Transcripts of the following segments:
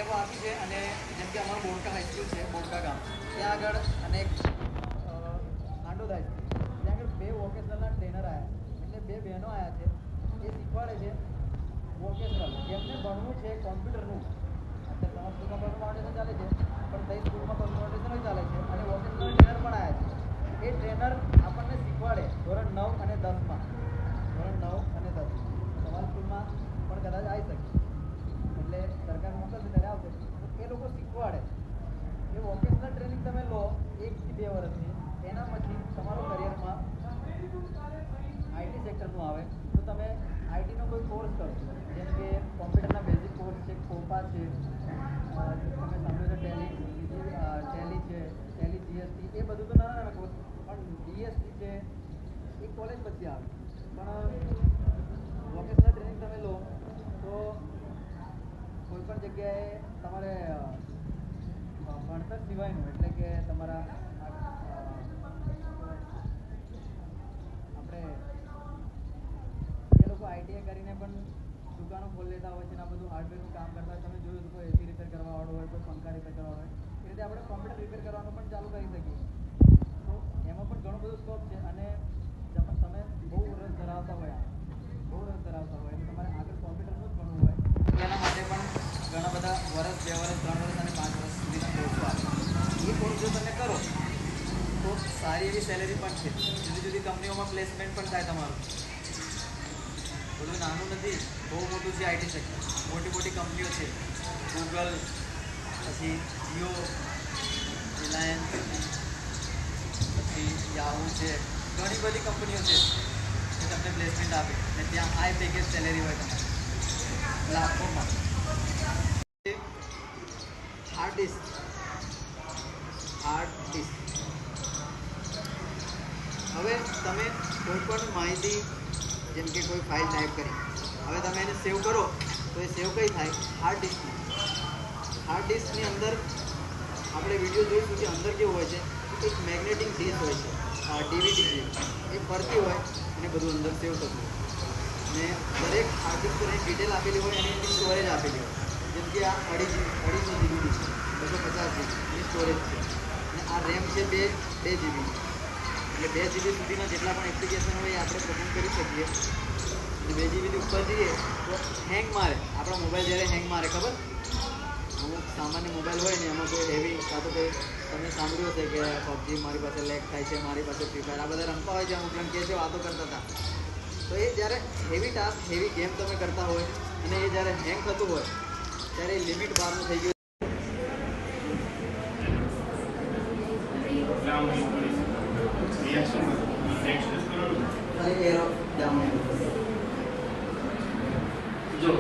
લેબો આપી છે અને જેમ કે અમારું બોરકા હાઈસ્કૂલ છે, બોરકા ગામ, ત્યાં આગળ અને આંડો થાય છે, ત્યાં આગળ 2 વોકેશનલના ટ્રેનર આવ્યા, એટલે 2 બહેનો આવ્યા છે, એ શીખવાડે છે વોકેશનલ, જેમને ભણવું છે કોમ્પ્યુટરનું. અત્યારે તમારા સ્કૂલમાં પણ ફાઉન્ડેશન ચાલે છે, પણ કઈ સ્કૂલમાં પણ ફાઉન્ડેશન ચાલે છે અને વોકેશનલ ટ્રેનર પણ આવ્યા છે. એ ટ્રેનર આપણને શીખવાડે ધોરણ 9 અને 10માં, ધોરણ 9 અને 10 તમારા સ્કૂલમાં પણ કદાચ આવી શકે, એટલે સરકાર મોકલશે ત્યારે આવશે. તો એ લોકો શીખવાડે. એ વોકેશનલ ટ્રેનિંગ તમે લો 1 થી 2 વર્ષની, એના પછી તમારો કરિયરમાં આઈટી સેક્ટરનું આવે તો તમે આઈટીનો કોઈ કોર્સ કરો, જેમ કે કોમ્પ્યુટરના બેઝિક કોર્સ છે, કોપા છે, તમે સાંભળ્યું છે ટેલી છે, ટેલી જીએસટી, એ બધું તો નાના કોર્સ, પણ ડીએસટી છે એ કોલેજ પછી આવે. પણ વોકેશનલ ટ્રેનિંગ તમે લો તો કોઈ પણ જગ્યાએ તમારે ભણતર સિવાયનું, એટલે કે તમારા આપણે એ લોકો આઈટીઆઈ કરીને પણ દુકાનો ખોલી લેતા હોય છે ને આ બધું હાર્ડવેરનું કામ કરતા હોય. તમે જોયું કોઈ એસી રિપેર કરવાવાળો હોય, કોઈ પંખા રિપેર કરવાવાળો હોય, એ રીતે આપણે કોમ્પ્યુટર રિપેર કરવાનું પણ ચાલુ કરી શકીએ. તો એમાં પણ ઘણો બધો સ્કોપ છે અને તમે બહુ રસ ધરાવતા હોય એટલે તમારે આગળ કોમ્પ્યુટરનું જ ભણવું હોય તો એના માટે પણ ઘણા બધા વર્ષ, 2 વર્ષ, 3 વર્ષ અને 5 વર્ષ સુધીના કોર્સો આવે. એ કોર્સ જો તમે કરો તો સારી એવી સેલેરી પણ છે, જુદી જુદી કંપનીઓમાં પ્લેસમેન્ટ પણ થાય તમારું. બધું નાનું નથી, બહુ મોટું છે આઈટી સેક્ટર. મોટી મોટી કંપનીઓ છે, ગૂગલ, પછી જીઓ, રિલાયન્સ, પછી યાહૂ છે, ઘણી બધી કંપનીઓ છે કે તમને પ્લેસમેન્ટ આપે અને ત્યાં હાઈ પેકેજ સેલેરી હોય તમારી લાખોમાં. હાર્ડ ડિસ્ક હવે તમે કોઈ પણ માહિતી, જેમ કે કોઈ ફાઇલ ટાઈપ કરી, હવે તમે એને સેવ કરો તો એ સેવ કઈ થાય? હાર્ડ ડિસ્કમાં. હાર્ડ ડિસ્કની અંદર આપણે વિડીયો જોઈશું કે અંદર કેવું હોય છે, એક મેગ્નેટિક ડિસ્ક હોય છે, ડીવીડી જેવી, એ ફરતી હોય અને બધું અંદર સેવ થતું હોય. અને દરેક હાર્ડ ડિસ્ક પર ડિટેલ આપેલી હોય અને એની સ્ટોરેજ આપેલી હોય. જેમ કે આ 250 જીબી છે, 250 જીબી સ્ટોરેજ છે, અને આ રેમ છે 2 જીબી. એટલે 2 જીબી સુધીના જેટલા પણ એપ્લિકેશન હોય એ આપણે પસંદ કરી શકીએ. અને 2 જીબીથી ઉપર જઈએ તો હેંગ મારે. આપણો મોબાઈલ જ્યારે હેંગ મારે ખબર, અમુક સામાન્ય મોબાઈલ હોય ને એમાં કોઈ હેવી, કાં તો કોઈ તમે સાંભળ્યું હશે કે પબજી મારી પાસે લેગ થાય છે, મારી પાસે ફ્રી ફાયર, આ બધા રમતા હોય છે, અમુક જણ કહે છે વાતો કરતા હતા. તો એ જ્યારે હેવી ટાસ્ક, હેવી ગેમ તમે કરતા હોય અને એ જ્યારે હેંગ થતું હોય ત્યારે એ લિમિટ બહારનું થઈ ગયું. જો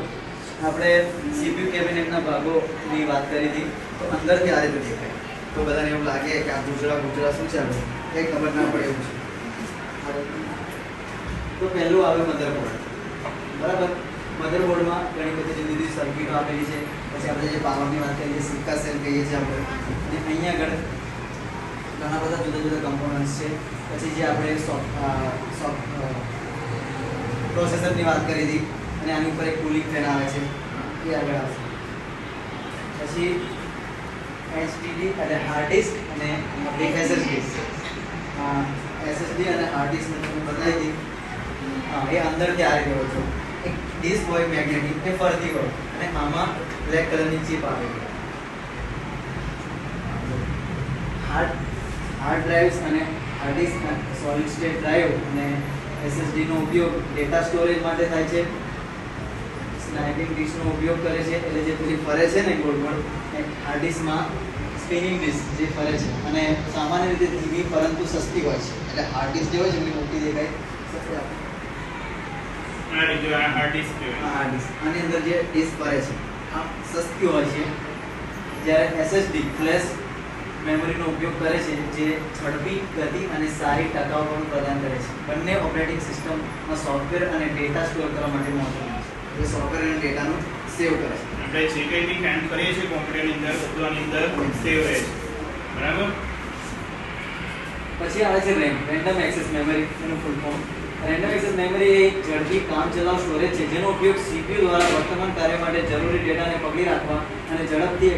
આપણે સીપીયુ કેબિનેટના ભાગોની વાત કરી હતી તો અંદરથી આ રીતે દેખાય તો બધાને એવું લાગે કે આ ગુજરાત શું છે, કંઈ ખબર ના પડે એવું છે. તો પહેલું આવે મધરબોર્ડ. બરાબર, મધરબોર્ડમાં ઘણી બધી જુદી જુદી સર્કિટો આપેલી છે. પછી આપણે જે પાવરની વાત કરીએ, સિક્કા સેલ કહીએ છીએ આપણે, અને અહીંયા આગળ ઘણા બધા જુદા જુદા કમ્પોનન્ટ્સ છે. પછી જે આપણે પ્રોસેસરની વાત કરી હતી અને આની ઉપર એક કુલિંગ ફેન આવે છે, એ આગળ આવશે. પછી એચડીડી એટલે હાર્ડ ડિસ્ક અને એક એસએસડી. એસએસડી અને હાર્ડ ડિસ્ક મેં તમને બતાવી હતી. એ અંદરથી આ રીતે હોય છે. એક ડિસ્ક હોય મેગ્નેટિક, એ ફરતી હોય અને આમાં બ્લેક કલરની ચિપ આવેલી. હાર્ડ ડ્રાઈવ્સ અને hard disk, solid state drive અને એસએસડીનો ઉપયોગ ડેટા સ્ટોરેજ માટે થાય છે. સ્નાઇપિંગ ડિસ્કનો ઉપયોગ કરે છે, એટલે જે પેલી ફરે છે ને ગોળ ગોળ, એ હાર્ડ ડિસ્કમાં સ્પિનિંગ ડિસ્ક જે ફરે છે અને સામાન્ય રીતે ધીમી પરંતુ સસ્તી હોય છે. એટલે હાર્ડ ડિસ્ક જે હોય છે એમની મોટી દેખાય, સસ્તી આવે. હાર્ડ ડિસ્ક આની અંદર જે ડિસ્ક ફરે છે આ સસ્તી હોય છે. જ્યારે એસએસડી ફ્લેશ મેમરીનો ઉપયોગ કરે છે, જે ઝડપી ગતિ અને સારી ટકાઉપણું પ્રદાન કરે છે. બંને ઓપરેટિંગ સિસ્ટમમાં સોફ્ટવેર અને ડેટા સ્ટોર કરવા માટે મહત્વનું છે. એ સોફ્ટવેર અને ડેટાનું સેવ કરે છે. આપણે જે કંઈ બી કામ કરીએ છીએ કોમ્પ્યુટરની અંદર, બધું અંદર સેવ રહે છે. બરાબર. પછી આવે છે રેમ, રેન્ડમ એક્સેસ મેમરી, એનું full form. Random access memory એ એક ઝડપી કામચલાઉ સ્ટોરેજ છે જેનો ઉપયોગ CPU દ્વારા વર્તમાન કાર્ય માટે જરૂરી ડેટાને પકડી રાખવા અને ઝડપથી